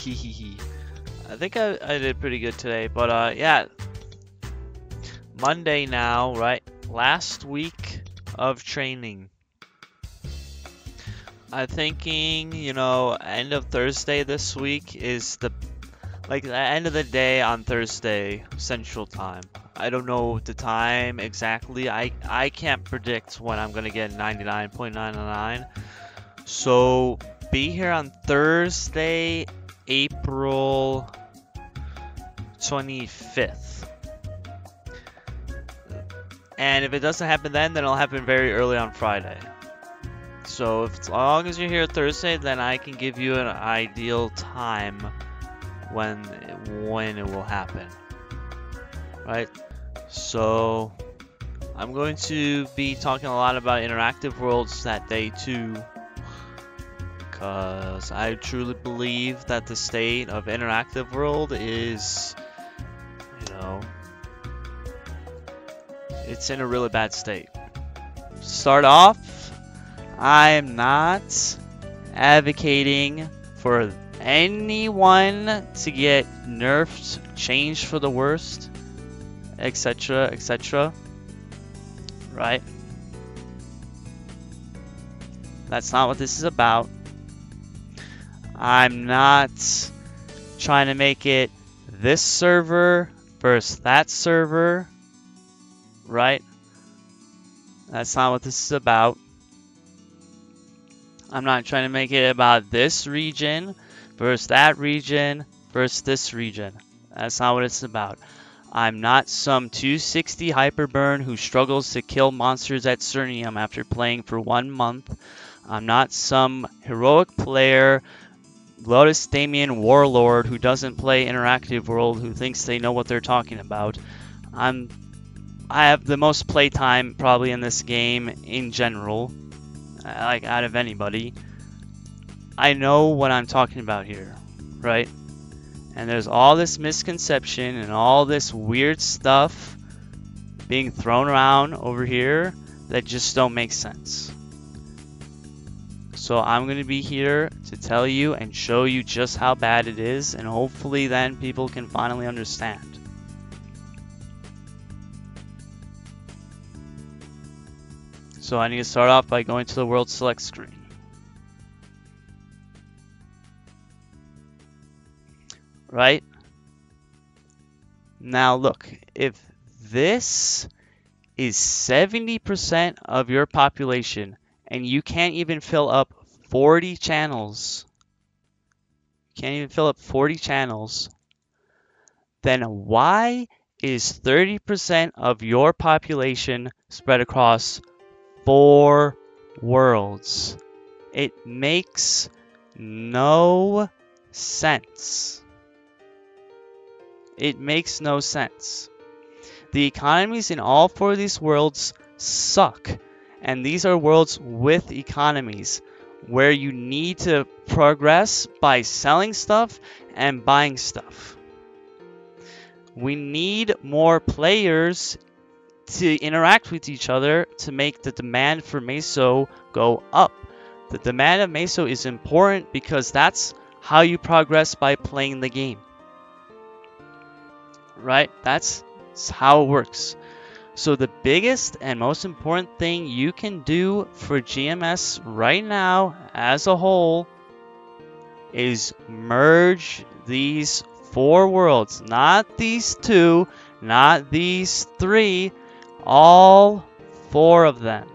I think I did pretty good today, but yeah, Monday now, right? Last week of training. I'm thinking, you know, end of Thursday this week is the end of the day on Thursday Central Time. I don't know the time exactly. I can't predict when I'm gonna get 99.99. So be here on Thursday, April 25th. And if it doesn't happen then it'll happen very early on Friday. So as long as you're here Thursday, then I can give you an ideal time when it will happen. Right? So I'm going to be talking a lot about interactive worlds that day too, because I truly believe that the state of interactive world is, you know, it's in a really bad state. Start off, I am not advocating for anyone to get nerfed, changed for the worst, etc, etc. Right? That's not what this is about. I'm not trying to make it this server versus that server. Right? That's not what this is about. I'm not trying to make it about this region versus that region versus this region. That's not what it's about. I'm not some 260 hyperburn who struggles to kill monsters at Cernium after playing for 1 month. I'm not some heroic player, Lotus Damien warlord who doesn't play interactive world, who thinks they know what they're talking about. I have the most playtime probably in this game in general, like out of anybody. I know what I'm talking about here, right? And there's all this misconception and all this weird stuff being thrown around over here that just don't make sense. So I'm going to be here to tell you and show you just how bad it is, and hopefully then people can finally understand. So I need to start off by going to the world select screen. Right? Now look, if this is 70% of your population and you can't even fill up 40 channels, then why is 30% of your population spread across 4 worlds? It makes no sense. It makes no sense. The economies in all 4 of these worlds suck. And these are worlds with economies where you need to progress by selling stuff and buying stuff. We need more players to interact with each other to make the demand for Meso go up. The demand of Meso is important because that's how you progress by playing the game. Right? That's how it works. So the biggest and most important thing you can do for GMS right now as a whole is merge these 4 worlds. Not these 2, not these 3, all 4 of them.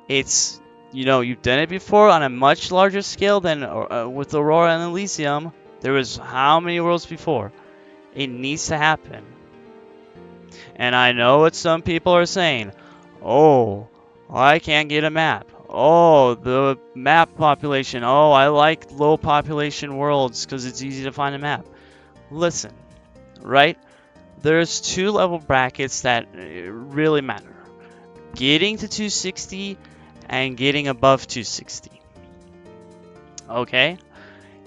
It's, you know, you've done it before on a much larger scale than with Aurora and Elysium. There was how many worlds before? It needs to happen. And I know what some people are saying. Oh, I can't get a map. Oh, the map population. Oh, I like low population worlds because it's easy to find a map. Listen, right? There's 2 level brackets that really matter. Getting to 260 and getting above 260. Okay?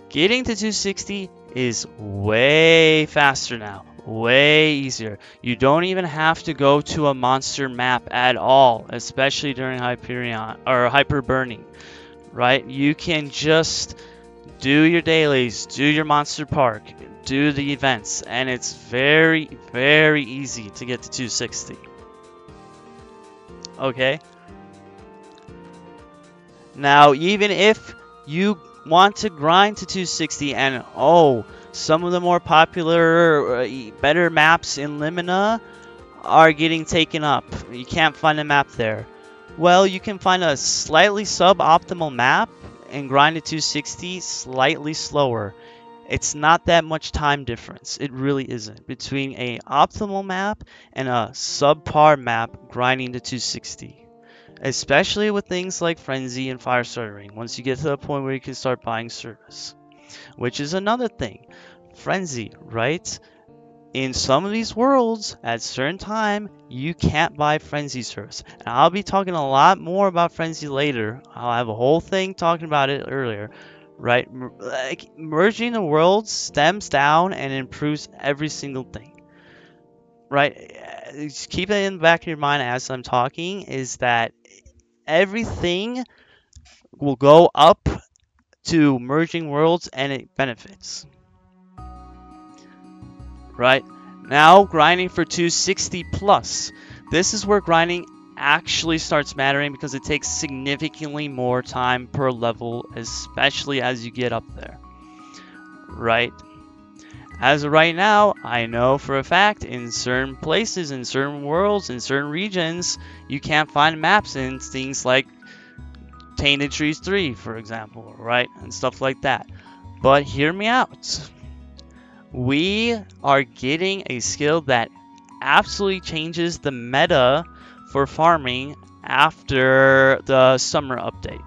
Getting to 260 is way faster now. Way easier. You don't even have to go to a monster map at all, especially during Hyperion or Hyper Burning, right? You can just do your dailies, do your monster park, do the events, and it's very, very easy to get to 260. Okay? Now, even if you want to grind to 260 and, oh, some of the more popular, better maps in Limina are getting taken up. You can't find a map there. Well, you can find a slightly suboptimal map and grind to 260 slightly slower. It's not that much time difference. It really isn't. Between a optimal map and a subpar map grinding to 260. Especially with things like Frenzy and Firestarter Ring. Once you get to the point where you can start buying service. Which is another thing. Frenzy, right? In some of these worlds, at certain time, you can't buy Frenzy service. And I'll be talking a lot more about Frenzy later. I'll have a whole thing talking about it earlier. Right? Like, merging the worlds stems down and improves every single thing. Right? Just keep it in the back of your mind as I'm talking, is that everything will go up to merging worlds and it benefits. Right? Now grinding for 260 plus. This is where grinding actually starts mattering because it takes significantly more time per level, especially as you get up there. Right? As of right now, I know for a fact in certain places, in certain worlds, in certain regions, you can't find maps in things like Tainted Trees 3, for example, right? And stuff like that. But hear me out. We are getting a skill that absolutely changes the meta for farming after the summer update,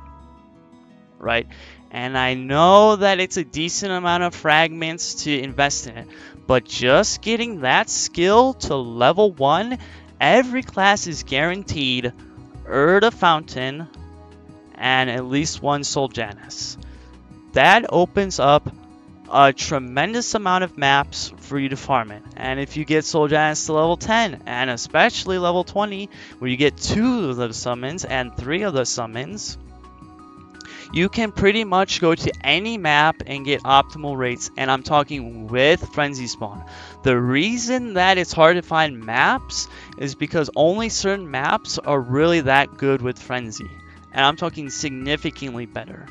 right? And I know that it's a decent amount of fragments to invest in it, but just getting that skill to level 1, every class is guaranteed Urda Fountain and at least one Soul Janus. That opens up a tremendous amount of maps for you to farm it. And if you get Soul Janus to level 10, and especially level 20, where you get 2 of the summons and 3 of the summons, you can pretty much go to any map and get optimal rates, and I'm talking with Frenzy Spawn. The reason that it's hard to find maps is because only certain maps are really that good with Frenzy, and I'm talking significantly better.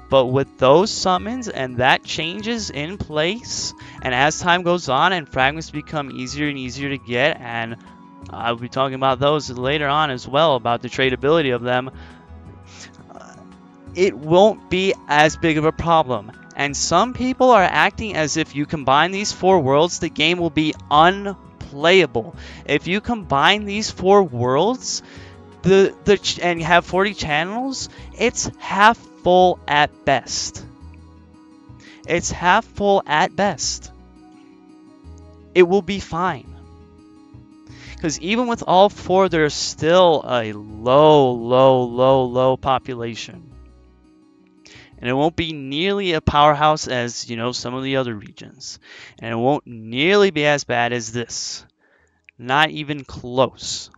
But with those summons and that changes in place, and as time goes on and fragments become easier and easier to get, and I'll be talking about those later on as well, about the tradability of them, it won't be as big of a problem. And some people are acting as if you combine these 4 worlds, the game will be unplayable. If you combine these 4 worlds and you have 40 channels, it's half full at best. It's half full at best. It will be fine. Because even with all 4, there's still a low population. And it won't be nearly a powerhouse as, you know, some of the other regions. And it won't nearly be as bad as this. Not even close.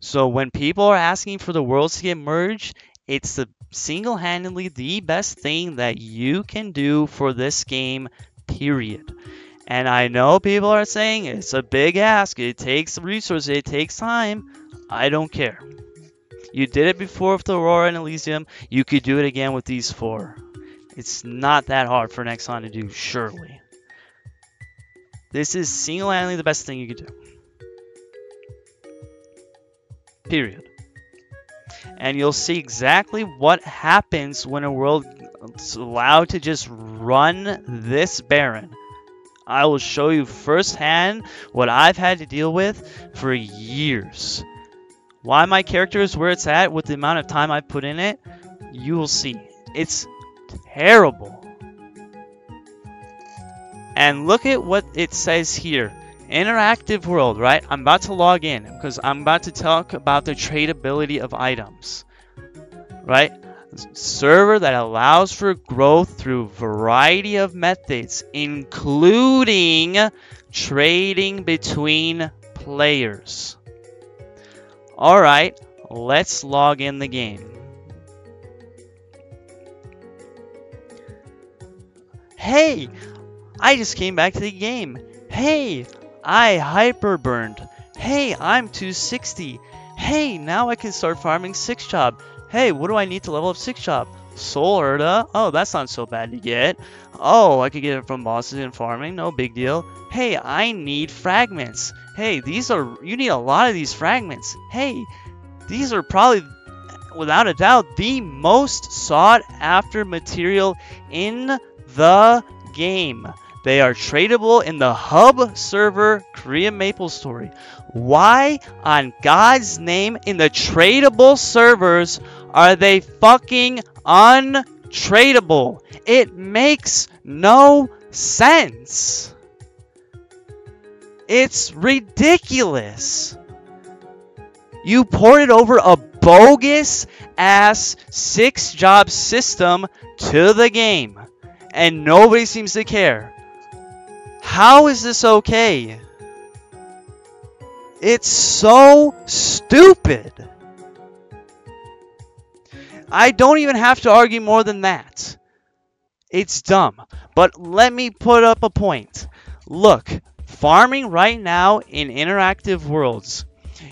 So when people are asking for the worlds to get merged, it's single-handedly the best thing that you can do for this game, period. And I know people are saying it's a big ask, it takes resources, it takes time. I don't care. You did it before with Aurora and Elysium, you could do it again with these 4. It's not that hard for Nexon to do, surely. This is single-handedly the best thing you could do. Period. And you'll see exactly what happens when a world is allowed to just run this barren. I will show you firsthand what I've had to deal with for years. Why my character is where it's at with the amount of time I've put in it, you will see. It's terrible. And look at what it says here. Interactive world, right? I'm about to log in because I'm about to talk about the tradability of items. Right? Server that allows for growth through variety of methods, including trading between players. Alright, let's log in the game. Hey, I just came back to the game. Hey, I hyper burned. Hey, I'm 260. Hey, now I can start farming 6 job. Hey, what do I need to level up 6 job? Soul Erda. Oh, that's not so bad to get. Oh, I could get it from bosses and farming. No big deal. Hey, I need fragments. Hey, you need a lot of these fragments. Hey, these are probably, without a doubt, the most sought after material in the game. They are tradable in the hub server Korean Maplestory. Why on God's name in the tradable servers are they fucking untradeable? It makes no sense. It's ridiculous. You ported over a bogus ass 6 job system to the game, and nobody seems to care. How is this okay? It's so stupid. I don't even have to argue more than that. It's dumb. But let me put up a point. Look, farming right now in interactive worlds,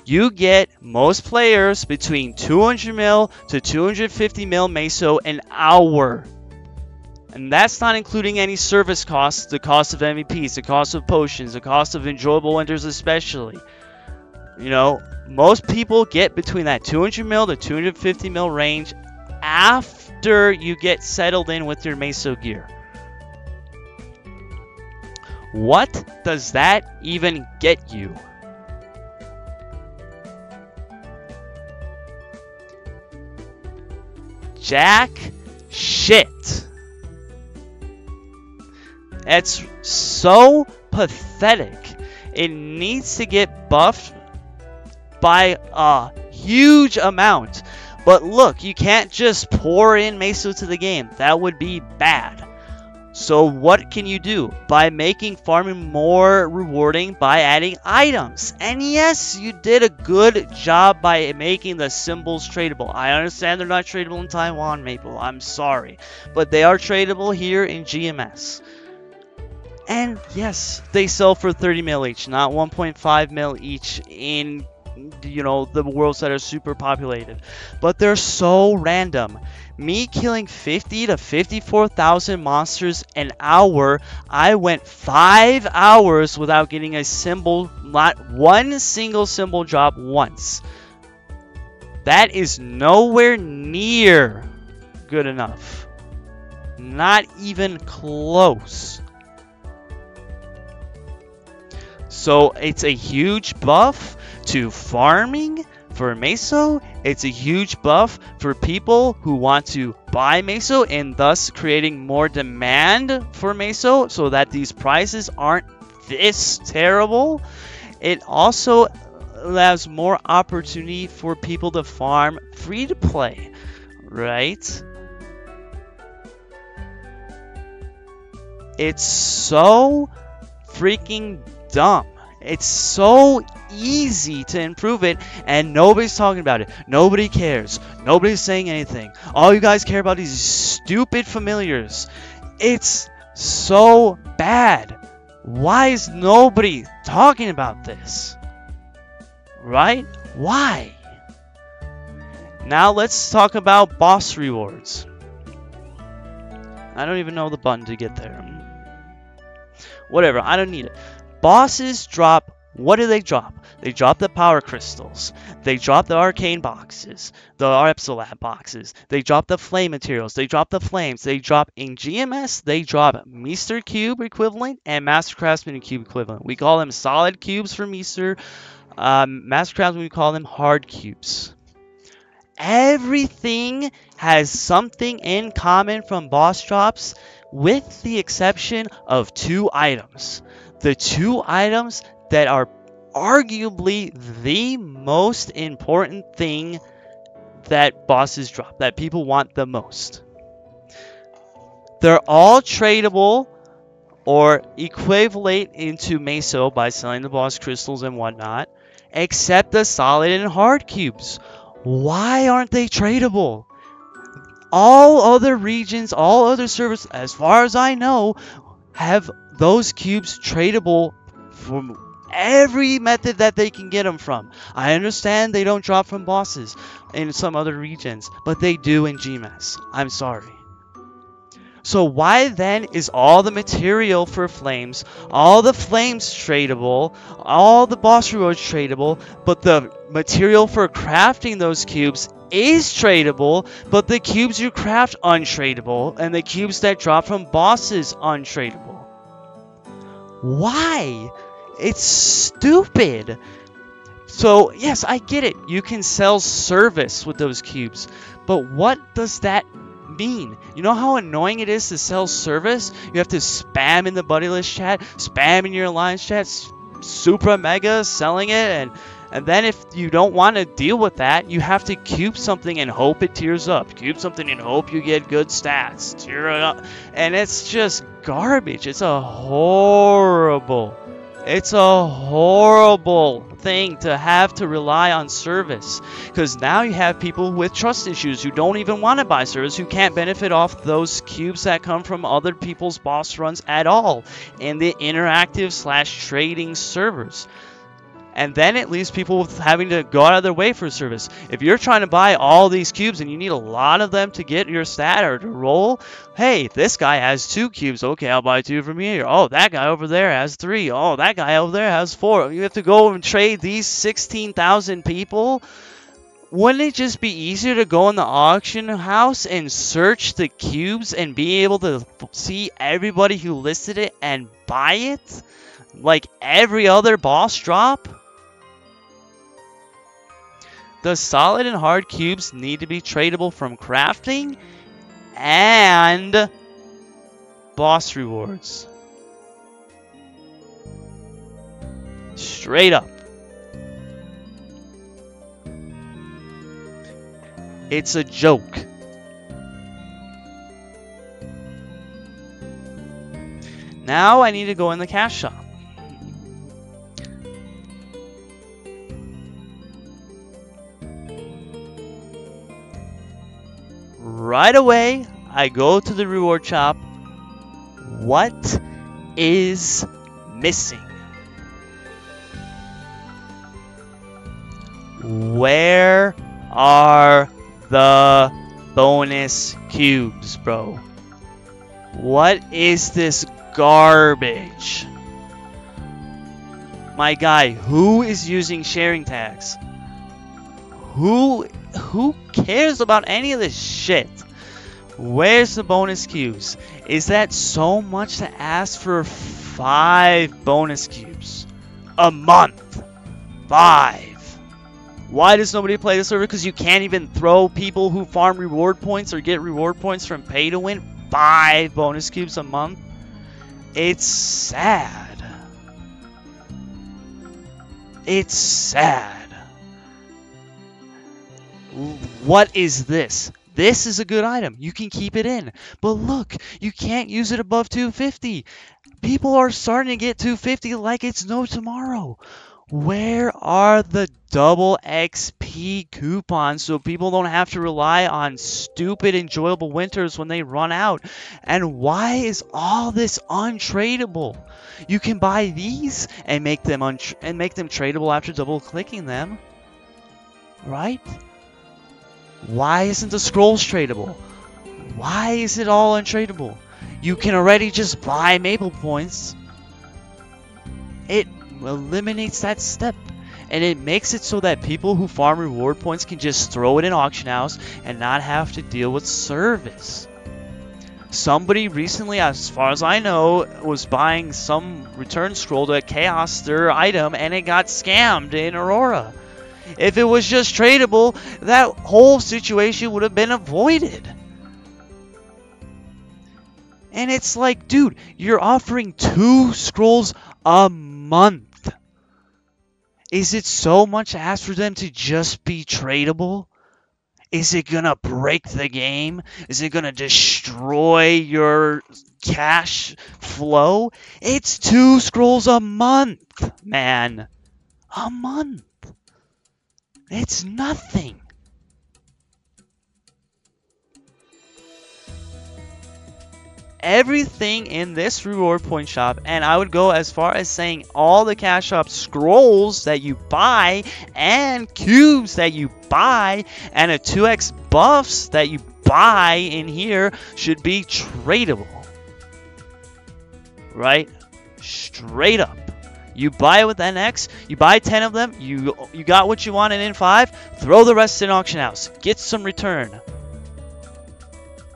you get most players between 200 mil to 250 mil meso an hour. And that's not including any service costs, the cost of MVPs, the cost of potions, the cost of enjoyable winters especially. You know, most people get between that 200 mil to 250 mil range after you get settled in with your meso gear. What does that even get you? Jack shit. It's so pathetic. It needs to get buffed by a huge amount. But look, you can't just pour in meso to the game. That would be bad. So what can you do? By making farming more rewarding by adding items. And yes, you did a good job by making the symbols tradable. I understand they're not tradable in Taiwan, Maple. I'm sorry. But they are tradable here in GMS. And yes, they sell for 30 mil each, not 1.5 mil each in, you know, the worlds that are super populated. But they're so random. Me killing 50 to 54,000 monsters an hour, I went 5 hours without getting a symbol, not one single symbol drop once. That is nowhere near good enough. Not even close. So it's a huge buff to farming for meso. It's a huge buff for people who want to buy meso and thus creating more demand for meso so that these prices aren't this terrible. It also allows more opportunity for people to farm free to play, right? It's so freaking dumb. It's so easy to improve it, and nobody's talking about it. Nobody cares. Nobody's saying anything. All you guys care about is stupid familiars. It's so bad. Why is nobody talking about this? Right? Why? Now let's talk about boss rewards. I don't even know the button to get there. Whatever, I don't need it. Bosses drop, what do they drop? They drop the power crystals. They drop the arcane boxes, the Epsilab boxes. They drop the flame materials. They drop the flames. They drop in GMS. They drop Meester Cube equivalent and Master Craftsman Cube equivalent. We call them solid cubes for Meester. Master Craftsman, we call them hard cubes. Everything has something in common from boss drops, with the exception of 2 items. The 2 items that are arguably the most important thing that bosses drop, that people want the most. They're all tradable or equivalent into meso by selling the boss crystals and whatnot, except the solid and hard cubes. Why aren't they tradable? All other regions, all other servers, as far as I know, have those cubes tradable from every method that they can get them from. I understand they don't drop from bosses in some other regions, but they do in GMS. I'm sorry. So why then is all the material for flames, all the flames tradable, all the boss rewards tradable, but the material for crafting those cubes is tradable, but the cubes you craft untradable, and the cubes that drop from bosses untradable? Why? It's stupid. So yes, I get it. You can sell service with those cubes, but what does that mean? You know how annoying it is to sell service? You have to spam in the buddy list chat, spam in your alliance chat, super mega selling it, and then if you don't want to deal with that, you have to cube something and hope it tears up. Cube something and hope you get good stats. Tear it up. And it's just garbage. It's a horrible thing to have to rely on service, because now you have people with trust issues who don't even want to buy service, who can't benefit off those cubes that come from other people's boss runs at all in the interactive / trading servers. And then it leaves people with having to go out of their way for service. If you're trying to buy all these cubes and you need a lot of them to get your stat or to roll, hey, this guy has 2 cubes. Okay, I'll buy 2 from here. Oh, that guy over there has 3. Oh, that guy over there has 4. You have to go and trade these 16,000 people? Wouldn't it just be easier to go in the auction house and search the cubes and be able to see everybody who listed it and buy it? Like every other boss drop? The solid and hard cubes need to be tradable from crafting and boss rewards. Straight up. It's a joke. Now I need to go in the cash shop. Right away, I go to the reward shop. What is missing? Where are the bonus cubes, bro? What is this garbage? My guy, who is using sharing tags? Who cares about any of this shit? Where's the bonus cubes? Is that so much to ask for 5 bonus cubes a month? 5. Why does nobody play the server? Because you can't even throw people who farm reward points or get reward points from pay to win 5 bonus cubes a month? It's sad. It's sad. What is this? This is a good item. You can keep it in. But look, you can't use it above 250. People are starting to get 250 like it's no tomorrow. Where are the double XP coupons so people don't have to rely on stupid enjoyable winters when they run out? And why is all this untradeable? You can buy these and make them tradable after double clicking them, right? Why isn't the scrolls tradable? Why is it all untradeable? You can already just buy Maple points. It eliminates that step, and it makes it so that people who farm reward points can just throw it in auction house and not have to deal with service. Somebody recently, as far as I know, was buying some return scroll to a chaos their item, and it got scammed in Aurora. If it was just tradable, that whole situation would have been avoided. And it's like, dude, you're offering 2 scrolls a month. Is it so much to ask for them to just be tradable? Is it gonna break the game? Is it gonna destroy your cash flow? It's 2 scrolls a month, man. A month. It's nothing. everything in this reward point shop, and I would go as far as saying all the cash shop scrolls that you buy and cubes that you buy and a 2x buffs that you buy in here should be tradable. Right? Straight up. You buy it with NX, you buy 10 of them, you got what you want in N5, throw the rest in auction house. Get some return.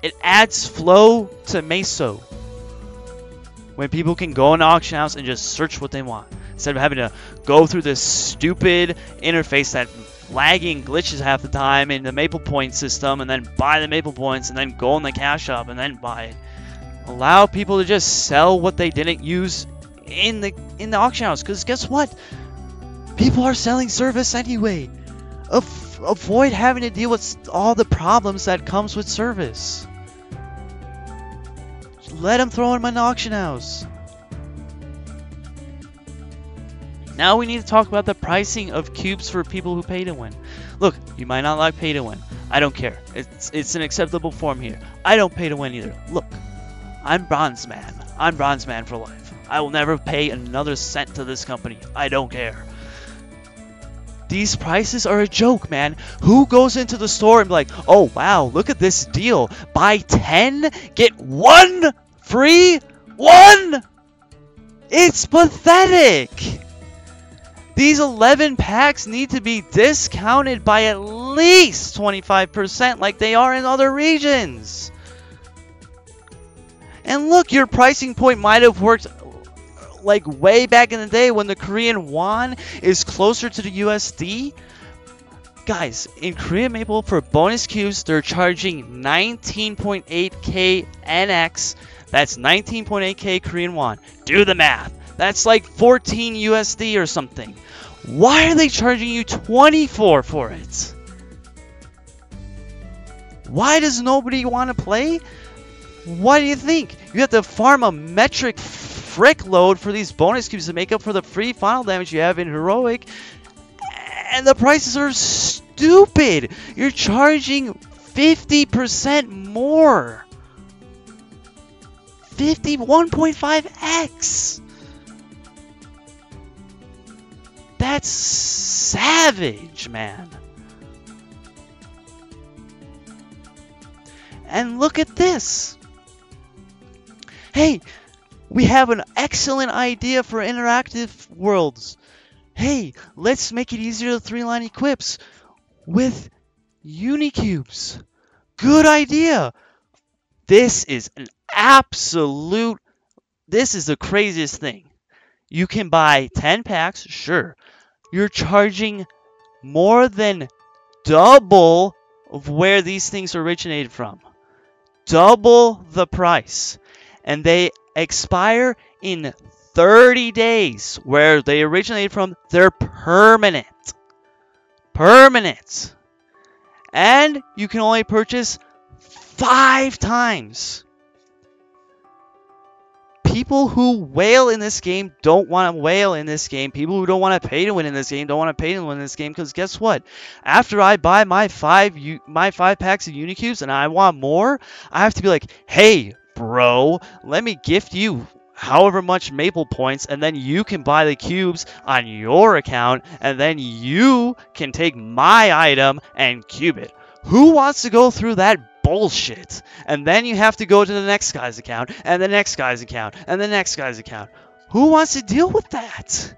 It adds flow to Meso. When people can go in the auction house and just search what they want. Instead of having to go through this stupid interface that lagging glitches half the time in the Maple Point system and then buy the Maple Points and then go in the cash shop and then buy it. Allow people to just sell what they didn't use in the auction house, because guess what? People are selling service anyway. Avoid having to deal with all the problems that comes with service. Let them throw them in the auction house. Now we need to talk about the pricing of cubes for people who pay to win. Look, you might not like pay to win. I don't care. It's an acceptable form here. I don't pay to win either. Look, I'm Bronze Man. I'm Bronze Man for life. I will never pay another cent to this company. I don't care. These prices are a joke, man. Who goes into the store and be like, oh wow, look at this deal. Buy 10, get 1 free? 1? It's pathetic. These 11 packs need to be discounted by at least 25% like they are in other regions. And look, your pricing point might have worked like way back in the day when the Korean won is closer to the USD. Guys, in Korean Maple for bonus cubes, they're charging 19.8k NX. That's 19.8k Korean won. Do the math. That's like 14 USD or something. Why are they charging you 24 for it? Why does nobody want to play? What do you think? You have to farm a metric frick load for these bonus cubes to make up for the free final damage you have in Heroic. And the prices are stupid. You're charging 50% more. 51.5x. That's savage, man. And look at this. Hey, we have an excellent idea for interactive worlds. Hey, let's make it easier to 3-line equips with Unicubes. Good idea. This is an absolute... This is the craziest thing. You can buy 10 packs, sure. You're charging more than double of where these things originated from. Double the price. And they expire in 30 days. Where they originated from, they're permanent. Permanent. And you can only purchase 5 times. People who whale in this game don't want to whale in this game. People who don't want to pay to win in this game don't want to pay to win in this game. Because guess what? After I buy my 5 packs of Unicubes and I want more, I have to be like, hey, bro, let me gift you however much Maple points, and then you can buy the cubes on your account, and then you can take my item and cube it. Who wants to go through that bullshit? And then you have to go to the next guy's account, and the next guy's account, and the next guy's account. Who wants to deal with that?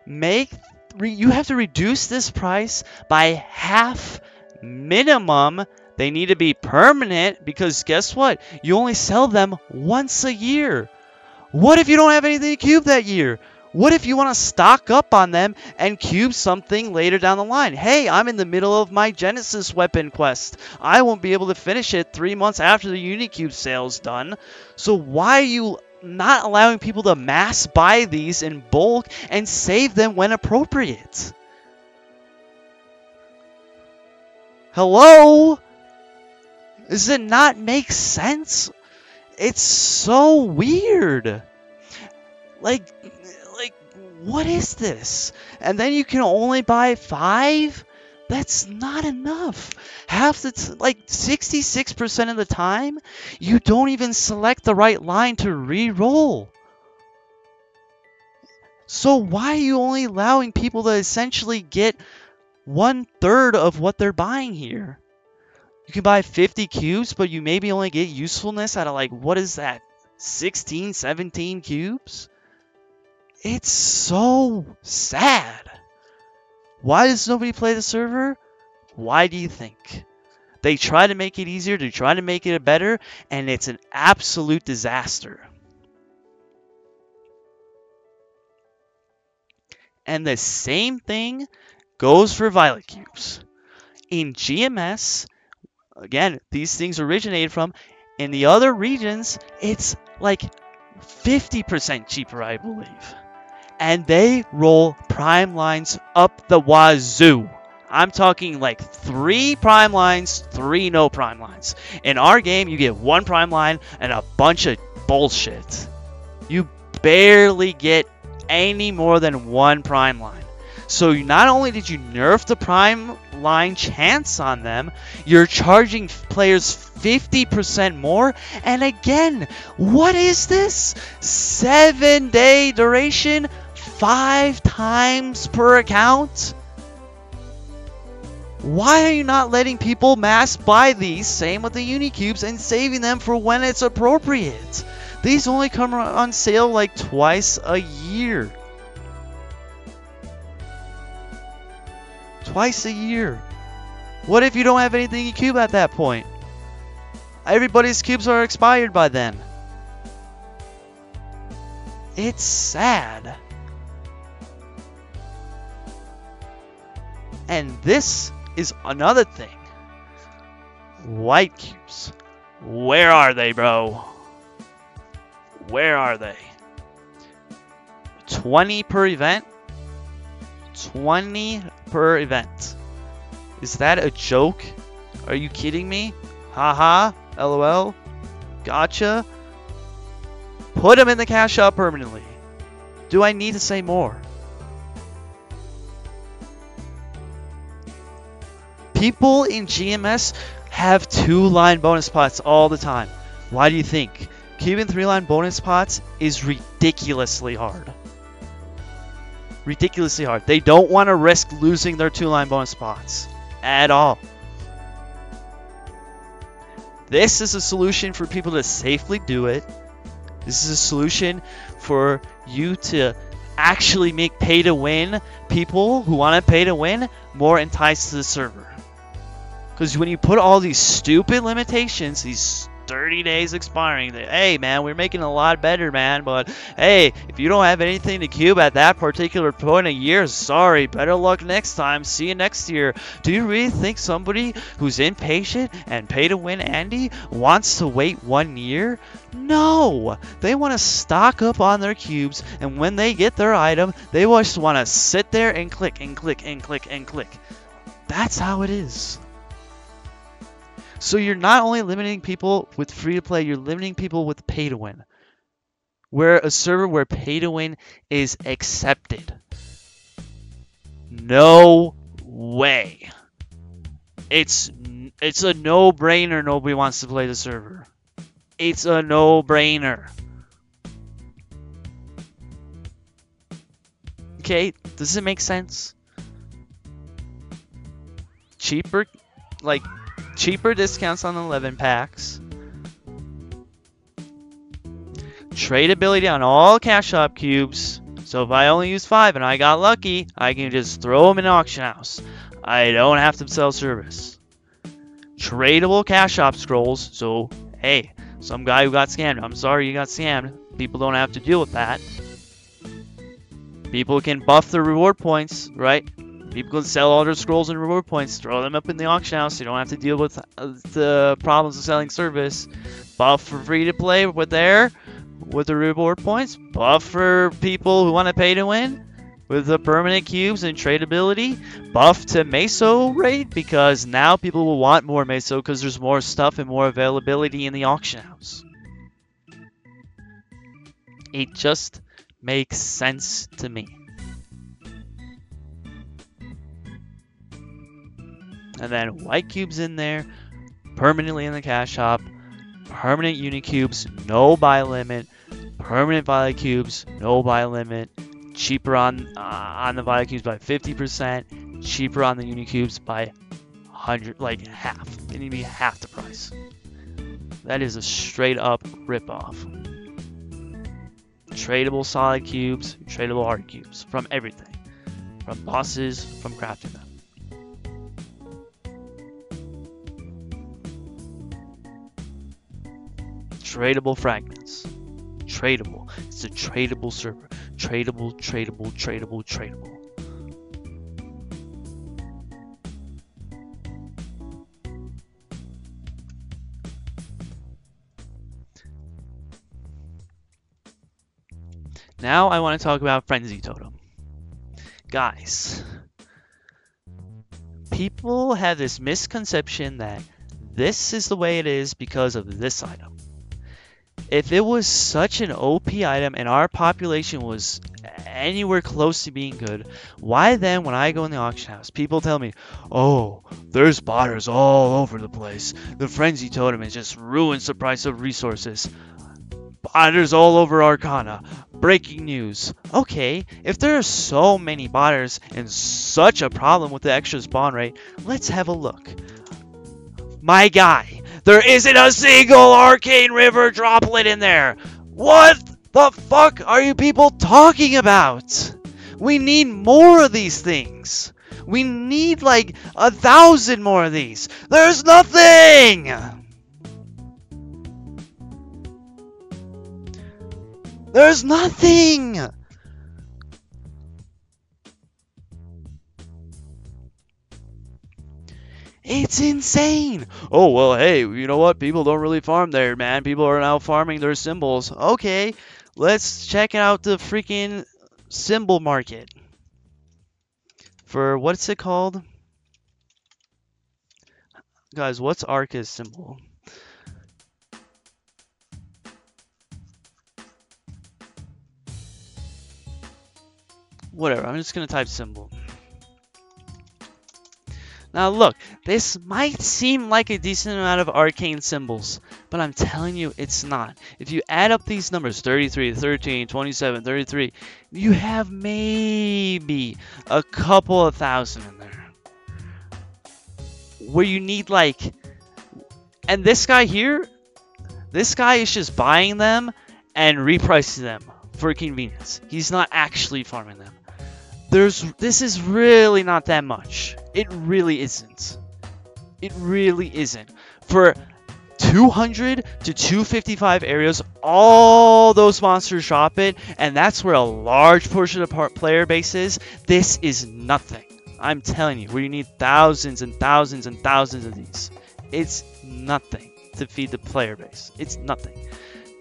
You have to reduce this price by half minimum. They need to be permanent, because guess what? You only sell them once a year. What if you don't have anything to cube that year? What if you want to stock up on them and cube something later down the line? Hey, I'm in the middle of my Genesis weapon quest. I won't be able to finish it 3 months after the Unicube sale's done. So why are you not allowing people to mass buy these in bulk and save them when appropriate? Hello? Does it not make sense? It's so weird. Like, what is this? And then you can only buy 5? That's not enough. Half the like 66% of the time, you don't even select the right line to re-roll. So why are you only allowing people to essentially get 1/3 of what they're buying here? You can buy 50 cubes, but you maybe only get usefulness out of like, what is that? 16, 17 cubes? It's so sad. Why does nobody play the server? Why do you think? They try to make it easier, they try to make it better, and it's an absolute disaster. And the same thing goes for Violet Cubes. In GMS, again, these things originated from, in the other regions, it's like 50% cheaper, I believe. And they roll prime lines up the wazoo. I'm talking like 3 prime lines, 3 no prime lines. In our game, you get 1 prime line and a bunch of bullshit. You barely get any more than 1 prime line. So not only did you nerf the prime line chance on them, you're charging players 50% more. And again, what is this? 7-day duration, 5 times per account? Why are you not letting people mass buy these, same with the Unicubes, and saving them for when it's appropriate? These only come on sale like twice a year. Twice a year. What if you don't have anything to cube at that point? Everybody's cubes are expired by then. It's sad. And this is another thing. White cubes. Where are they, bro? Where are they? 20 per event? 20 per event. Is that a joke? Are you kidding me? Haha, lol, gotcha. Put them in the cash shop permanently. Do I need to say more? People in GMS have 2-line bonus pots all the time. Why do you think? Cubing 3-line bonus pots is ridiculously hard. Ridiculously hard. They don't want to risk losing their 2-line bonus pots at all. This is a solution for people to safely do it. This is a solution for you to actually make pay to win people who want to pay to win more enticed to the server. Because when you put all these stupid limitations, these 30 days expiring, hey man, we're making it a lot better, man, but hey, if you don't have anything to cube at that particular point of year, sorry, better luck next time, see you next year. Do you really think somebody who's impatient and pay to win Andy wants to wait 1 year? No, they want to stock up on their cubes, and when they get their item, they just want to sit there and click and click and click and click. That's how it is. So you're not only limiting people with free to play, you're limiting people with pay to win. Where a server where pay to win is accepted. No way. It's a no-brainer. Nobody wants to play the server. It's a no-brainer. Okay, does it make sense? Cheaper discounts on 11 packs. Tradability on all cash shop cubes. So if I only use 5 and I got lucky, I can just throw them in an auction house. I don't have to sell service. Tradable cash shop scrolls. So hey, some guy who got scammed, I'm sorry you got scammed. People don't have to deal with that. People can buff their reward points, right? People can sell all their scrolls and reward points, throw them up in the auction house. So you don't have to deal with the problems of selling service. Buff for free to play with the reward points. Buff for people who want to pay to win with the permanent cubes and tradability. Buff to Meso rate because now people will want more Meso because there's more stuff and more availability in the auction house. It just makes sense to me. And then white cubes in there, permanently in the cash shop, permanent unicubes, no buy limit, permanent violet cubes, no buy limit, cheaper on the violet cubes by 50%, cheaper on the unicubes by 100, like half. It need to be half the price. That is a straight up ripoff. Tradable solid cubes, tradable hard cubes, from everything. From bosses, from crafting them. Tradable fragments. Tradable. It's a tradable server. Tradable, tradable, tradable, tradable. Now I want to talk about Frenzy Totem. Guys, people have this misconception that this is the way it is because of this item. If it was such an OP item and our population was anywhere close to being good, why then when I go in the auction house, people tell me, oh, there's botters all over the place. The Frenzy Totem has just ruins the price of resources. Botters all over Arcana. Breaking news. Okay, if there are so many botters and such a problem with the extra spawn rate, let's have a look. My guy, there isn't a single Arcane River droplet in there. What the fuck are you people talking about? We need more of these things. We need like 1,000 more of these. There's nothing. There's nothing. It's insane. Oh, well, hey, you know what? People don't really farm there, man. People are now farming their symbols. Okay, let's check out the freaking symbol market. For, what's it called? Guys, what's Arca's symbol? Whatever, I'm just going to type symbol. Now look, this might seem like a decent amount of arcane symbols, but I'm telling you it's not. If you add up these numbers, 33, 13, 27, 33, you have maybe a couple of thousand in there. Where you need like... And this guy here, this guy is just buying them and repricing them for convenience. He's not actually farming them. This is really not that much. It really isn't. It really isn't. For 200 to 255 areas, all those monsters drop it, and that's where a large portion of the player base is. This is nothing. I'm telling you, where you need thousands and thousands and thousands of these. It's nothing to feed the player base. It's nothing.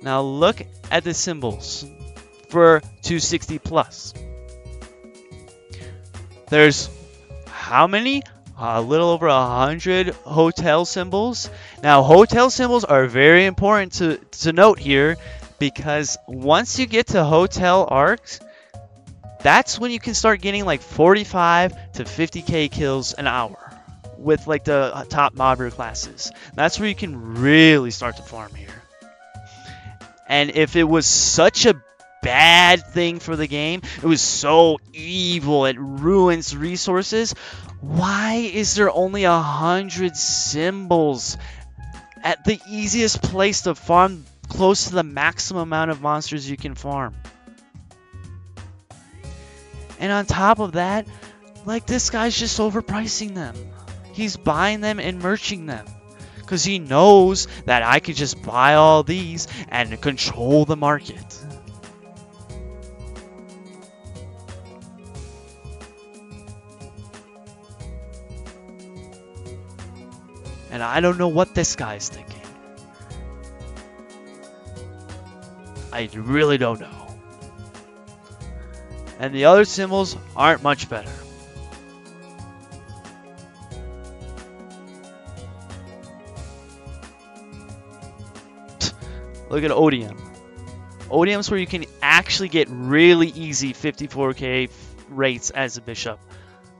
Now look at the symbols for 260 plus. There's how many? A little over 100 hotel symbols. Now, hotel symbols are very important to note here, because once you get to hotel arcs, that's when you can start getting like 45 to 50k kills an hour with like the top mobber classes. That's where you can really start to farm here. And if it was such a bad thing for the game, it was so evil, it ruins resources, why is there only 100 symbols at the easiest place to farm, close to the maximum amount of monsters you can farm? And on top of that, like, this guy's just overpricing them. He's buying them and merching them because he knows that I could just buy all these and control the market. And I don't know what this guy's thinking. I really don't know. And the other symbols aren't much better. Look at Odium. Odium's where you can actually get really easy 54k rates as a bishop.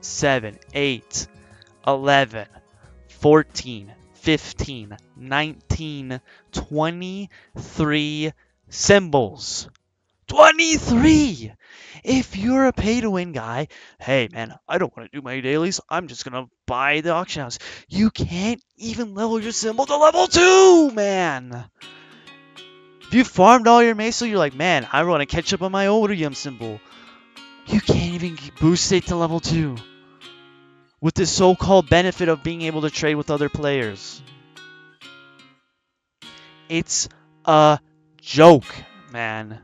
7, 8, 11, 14, 15, 19, 23 symbols. 23! If you're a pay-to-win guy, hey man, I don't want to do my dailies, I'm just gonna buy the auction house. You can't even level your symbol to level 2, man! If you farmed all your meso, you're like, man, I want to catch up on my odium symbol. You can't even boost it to level 2. With the so-called benefit of being able to trade with other players. It's a joke, man.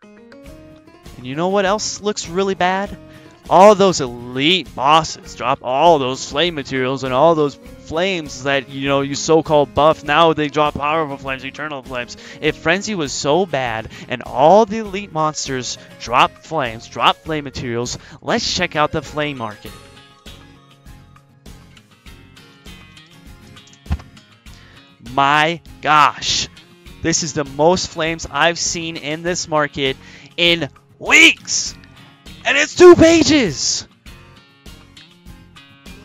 And you know what else looks really bad? All those elite bosses drop all those flame materials and all those flames that, you so-called buff. Now they drop powerful flames, eternal flames. If Frenzy was so bad and all the elite monsters drop flames, drop flame materials, let's check out the flame market. My gosh. This is the most flames I've seen in this market in weeks. And it's 2 pages!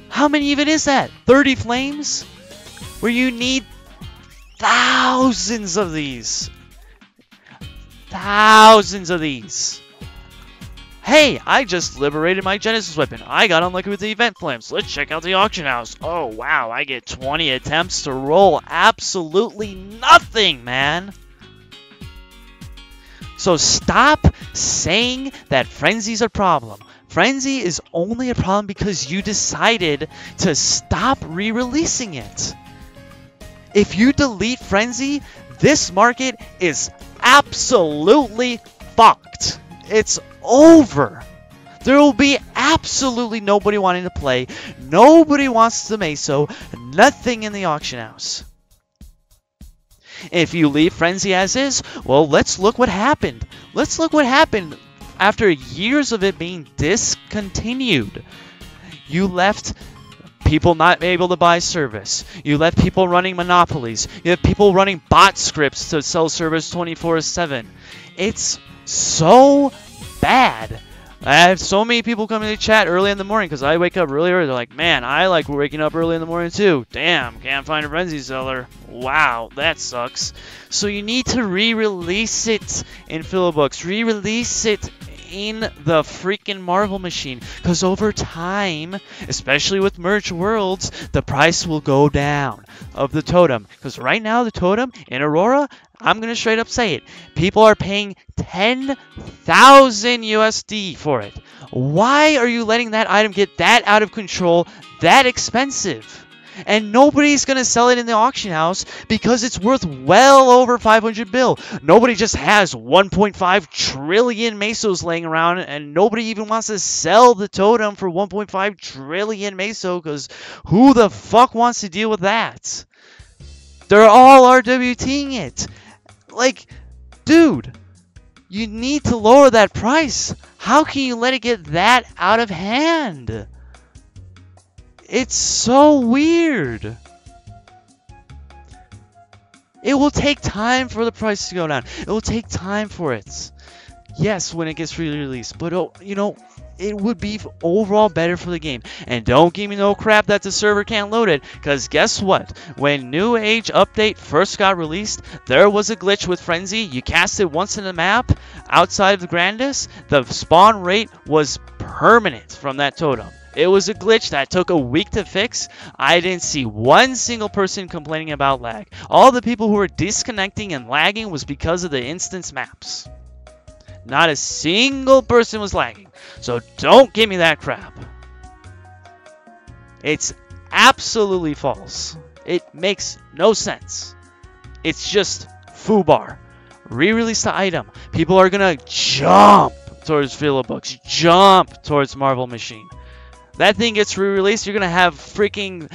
How many even is that? 30 flames? Where you need thousands of these. Thousands of these. Hey, I just liberated my Genesis weapon. I got unlucky with the event flames. Let's check out the auction house. Oh wow, I get 20 attempts to roll absolutely nothing, man. So stop saying that Frenzy's a problem. Frenzy is only a problem because you decided to stop re-releasing it. If you delete Frenzy, this market is absolutely fucked. It's over. There will be absolutely nobody wanting to play. Nobody wants the meso. Nothing in the auction house. If you leave Frenzy as is, well, let's look what happened. Let's look what happened after years of it being discontinued. You left people not able to buy service. You left people running monopolies. You have people running bot scripts to sell service 24/7. It's so bad. I have so many people coming to chat early in the morning because I wake up really early. They're like, man, I like waking up early in the morning too. Damn, can't find a Frenzy seller. Wow, that sucks. So you need to re-release it in Philibooks. Re-release it in the freaking Marvel machine. Because over time, especially with Merge Worlds, the price will go down of the totem. Because right now, the totem in Aurora, I'm going to straight up say it. People are paying 10,000 USD for it. Why are you letting that item get that out of control, that expensive? And nobody's going to sell it in the auction house because it's worth well over 500 bill. Nobody just has 1.5 trillion mesos laying around, and nobody even wants to sell the totem for 1.5 trillion meso because who the fuck wants to deal with that? They're all RWTing it. Like, dude, you need to lower that price. How can you let it get that out of hand? It's so weird. It will take time for the price to go down. It will take time for it. Yes, when it gets re-released. But, it would be overall better for the game. And don't give me no crap that the server can't load it. Because guess what? When New Age Update first got released, there was a glitch with Frenzy. You cast it once in the map, outside of the Grandis, the spawn rate was permanent from that totem. It was a glitch that took a week to fix. I didn't see one single person complaining about lag. All the people who were disconnecting and lagging was because of the instance maps. Not a single person was lagging. So don't give me that crap. It's absolutely false. It makes no sense. It's just foobar. Re-release the item. People are gonna jump towards Philibooks. Jump towards Marvel Machine. That thing gets re-released, you're gonna have freaking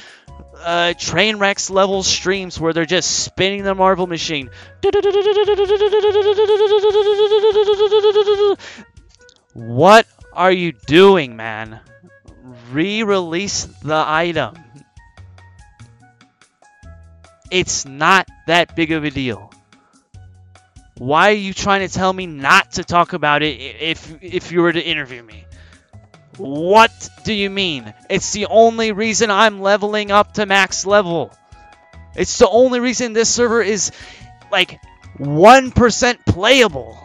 train wrecks level streams where they're just spinning the Marvel machine. What are you doing, man? Re-release the item. It's not that big of a deal. Why are you trying to tell me not to talk about it if you were to interview me? What do you mean? It's the only reason I'm leveling up to max level. It's the only reason this server is like 1% playable.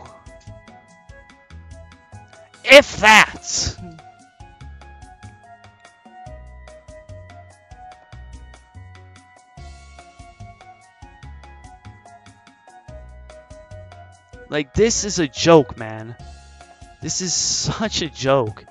If that. Like, this is a joke, man. This is such a joke.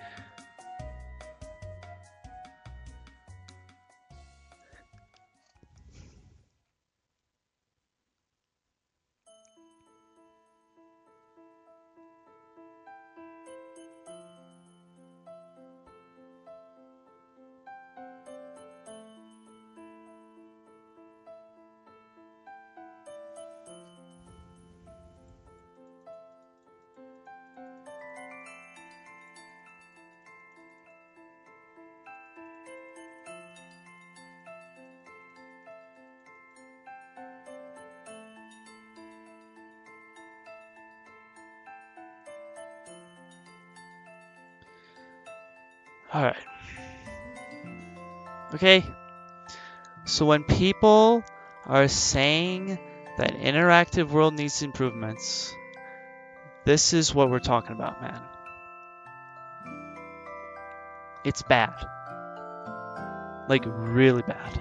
Alright. Okay. So when people are saying that interactive world needs improvements, this is what we're talking about, man. It's bad. Like, really bad.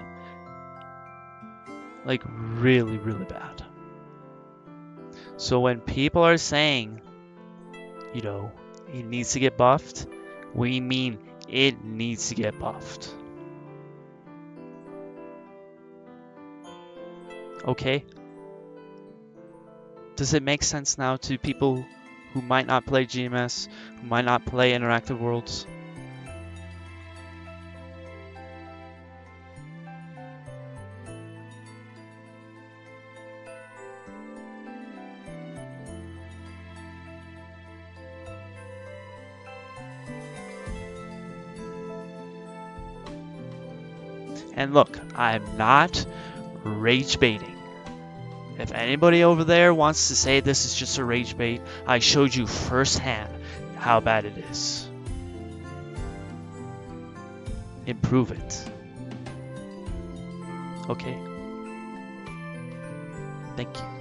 Like, really, really bad. So when people are saying, you know, it needs to get buffed, we mean it needs to get buffed. Okay? Does it make sense now to people who might not play GMS, who might not play interactive worlds? And look, I'm not rage baiting. If anybody over there wants to say this is just a rage bait, I showed you firsthand how bad it is. Improve it. Okay? Thank you.